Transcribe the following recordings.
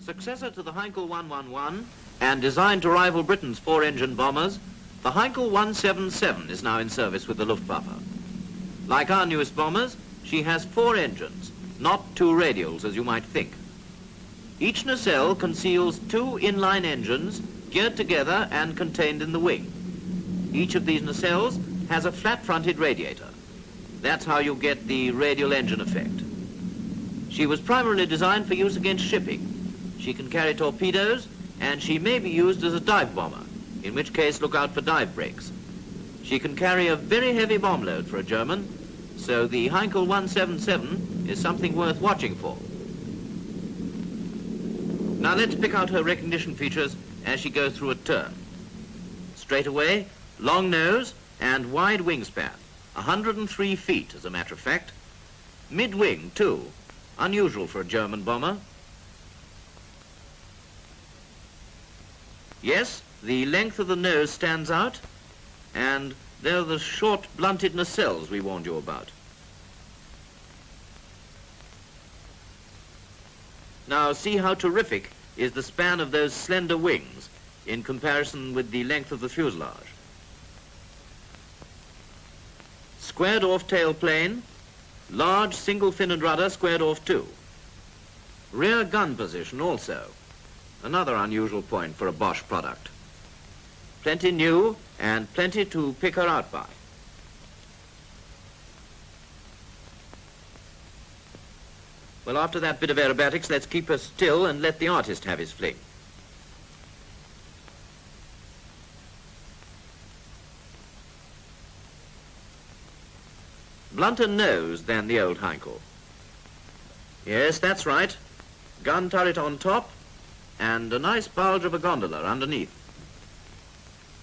Successor to the Heinkel 111 and designed to rival Britain's four-engine bombers, the Heinkel 177 is now in service with the Luftwaffe. Like our newest bombers, she has four engines, not two radials as you might think. Each nacelle conceals two inline engines geared together and contained in the wing. Each of these nacelles has a flat-fronted radiator. That's how you get the radial engine effect. She was primarily designed for use against shipping. She can carry torpedoes, and she may be used as a dive bomber, in which case look out for dive brakes. She can carry a very heavy bomb load for a German, so the Heinkel 177 is something worth watching for. Now let's pick out her recognition features as she goes through a turn. Straight away, long nose and wide wingspan, 103 feet as a matter of fact. Mid-wing too, unusual for a German bomber. Yes, the length of the nose stands out, and there are the short, blunted nacelles we warned you about. Now see how terrific is the span of those slender wings in comparison with the length of the fuselage. Squared off tail plane, large single fin and rudder squared off too. Rear gun position also, another unusual point for a Bosch product. Plenty new and plenty to pick her out by. Well, after that bit of aerobatics, let's keep her still and let the artist have his fling. Blunter nose than the old Heinkel. Yes, that's right. Gun turret on top and a nice bulge of a gondola underneath.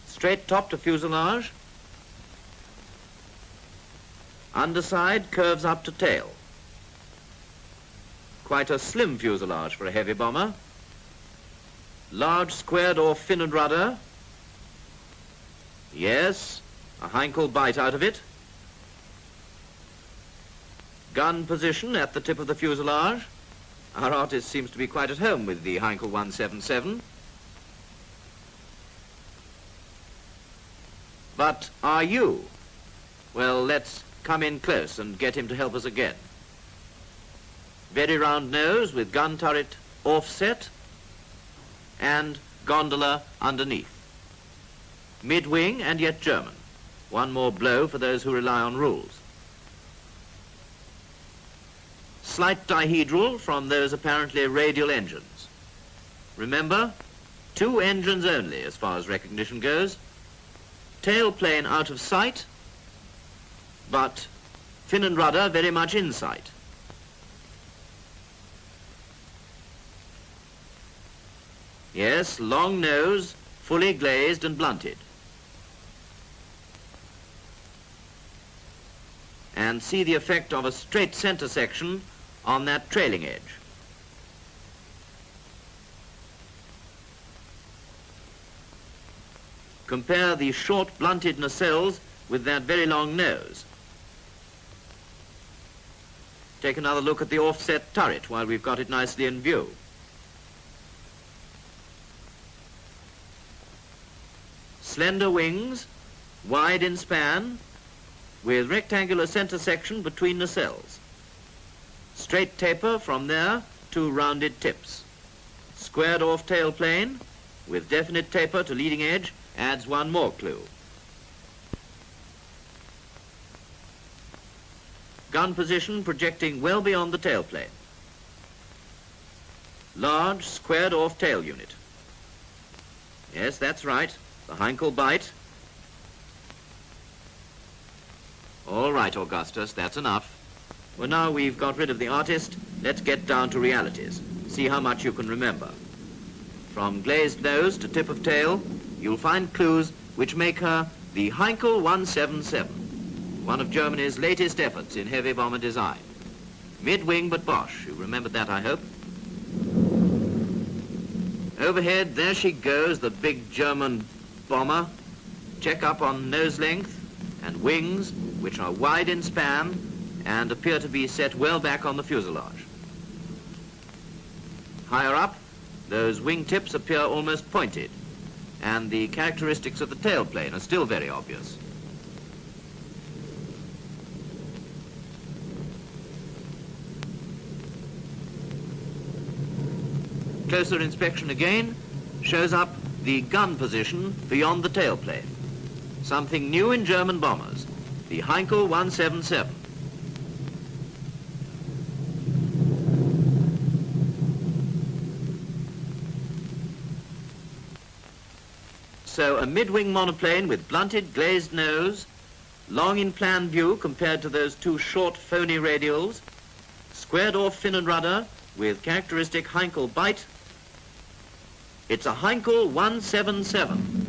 Straight top to fuselage. Underside curves up to tail. Quite a slim fuselage for a heavy bomber. Large squared off fin and rudder. Yes, a Heinkel bite out of it. Gun position at the tip of the fuselage. Our artist seems to be quite at home with the Heinkel 177. But are you? Well, let's come in close and get him to help us again. Very round nose with gun turret offset and gondola underneath. Mid-wing and yet German. One more blow for those who rely on rules. Slight dihedral from those apparently radial engines. Remember, two engines only as far as recognition goes. Tail plane out of sight, but fin and rudder very much in sight. Yes, long nose, fully glazed and blunted. And see the effect of a straight center section on that trailing edge. Compare the short blunted nacelles with that very long nose. Take another look at the offset turret while we've got it nicely in view. Slender wings, wide in span, with rectangular center section between nacelles. Straight taper from there to rounded tips. Squared off tail plane, with definite taper to leading edge, adds one more clue. Gun position projecting well beyond the tail plane. Large squared off tail unit. Yes, that's right. The Heinkel bite. All right, Augustus, that's enough. Well, now we've got rid of the artist, let's get down to realities. See how much you can remember. From glazed nose to tip of tail, you'll find clues which make her the Heinkel 177, one of Germany's latest efforts in heavy bomber design. Mid-wing but Bosch, you remembered that, I hope. Overhead, there she goes, the big German bomber. Check up on nose length and wings, which are wide in span and appear to be set well back on the fuselage. Higher up, Those wingtips appear almost pointed, and the characteristics of the tailplane are still very obvious. Closer inspection again shows up the gun position beyond the tailplane. Something new in German bombers, the Heinkel 177. So a mid-wing monoplane with blunted glazed nose, long in plan view compared to those two short phony radials, squared off fin and rudder with characteristic Heinkel bite. It's a Heinkel 177.